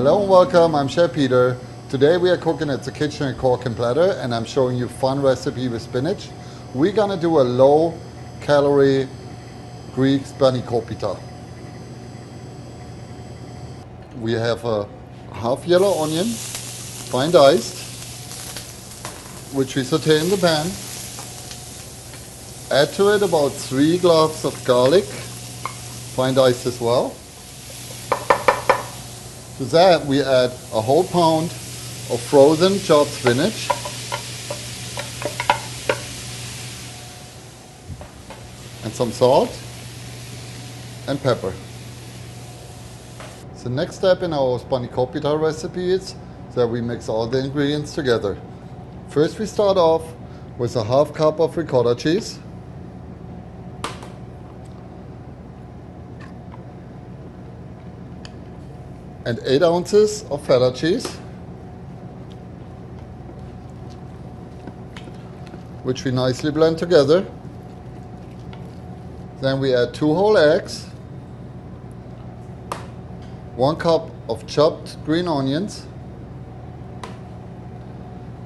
Hello and welcome, I'm Chef Peter. Today we are cooking at the kitchen at Cork and Platter and I'm showing you a fun recipe with spinach. We're gonna do a low calorie Greek spanakopita. We have a half yellow onion, fine diced, which we saute in the pan. Add to it about 3 cloves of garlic, fine diced as well. To that we add a whole pound of frozen chopped spinach, and some salt and pepper. The next step in our spanakopita recipe is that we mix all the ingredients together. First we start off with a half cup of ricotta cheese, and 8 ounces of feta cheese, which we nicely blend together. Then we add 2 whole eggs, 1 cup of chopped green onions,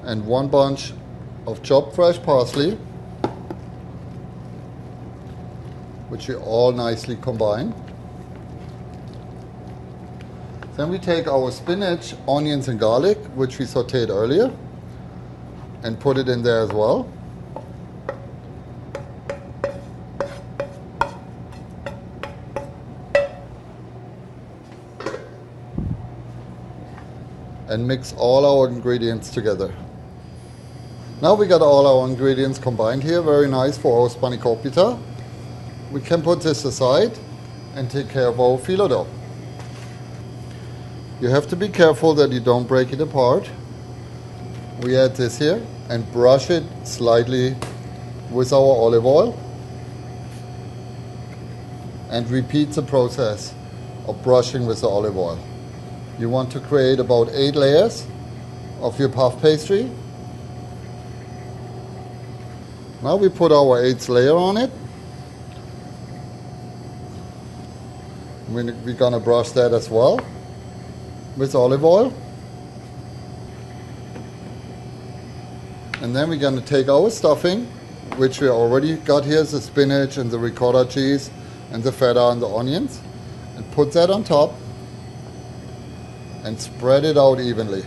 and 1 bunch of chopped fresh parsley, which we all nicely combine. Then we take our spinach, onions and garlic, which we sauteed earlier, and put it in there as well. And mix all our ingredients together. Now we got all our ingredients combined here, very nice for our spanakopita. We can put this aside and take care of our phyllo dough. You have to be careful that you don't break it apart. We add this here and brush it slightly with our olive oil and repeat the process of brushing with the olive oil. You want to create about 8 layers of your puff pastry. Now we put our 8th layer on it. We're gonna brush that as well with olive oil. And then we're going to take our stuffing, which we already got here, the spinach and the ricotta cheese and the feta and the onions, and put that on top and spread it out evenly.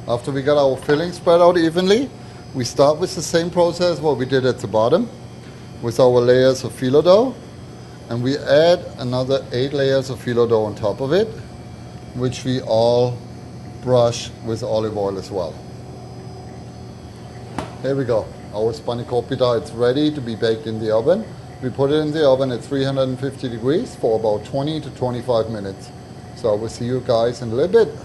After we got our filling spread out evenly, we start with the same process what we did at the bottom with our layers of phyllo dough. And we add another 8 layers of phyllo dough on top of it, which we all brush with olive oil as well. Here we go. Our spanakopita, it's ready to be baked in the oven. We put it in the oven at 350 degrees for about 20 to 25 minutes. So I will see you guys in a little bit.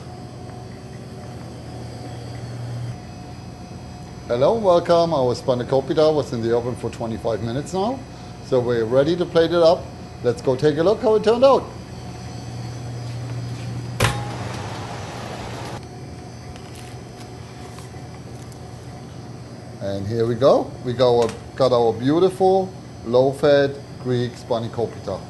Hello and welcome. Our spanakopita was in the oven for 25 minutes now. So we're ready to plate it up. Let's go take a look how it turned out. And here we go. We got our beautiful low-fat Greek spanakopita.